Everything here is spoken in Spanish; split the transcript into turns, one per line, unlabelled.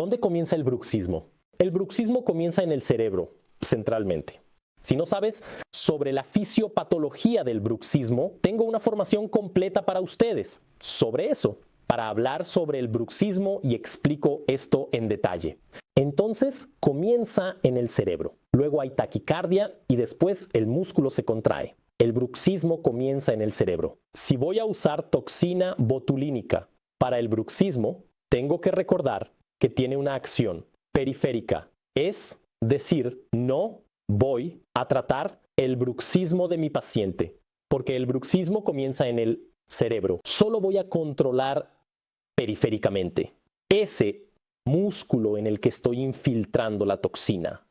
¿Dónde comienza el bruxismo? El bruxismo comienza en el cerebro, centralmente. Si no sabes sobre la fisiopatología del bruxismo, tengo una formación completa para ustedes sobre eso, para hablar sobre el bruxismo y explico esto en detalle. Entonces, comienza en el cerebro. Luego hay taquicardia y después el músculo se contrae. El bruxismo comienza en el cerebro. Si voy a usar toxina botulínica para el bruxismo, tengo que recordar que tiene una acción periférica. Es decir, no voy a tratar el bruxismo de mi paciente, porque el bruxismo comienza en el cerebro. Solo voy a controlar periféricamente ese músculo en el que estoy infiltrando la toxina.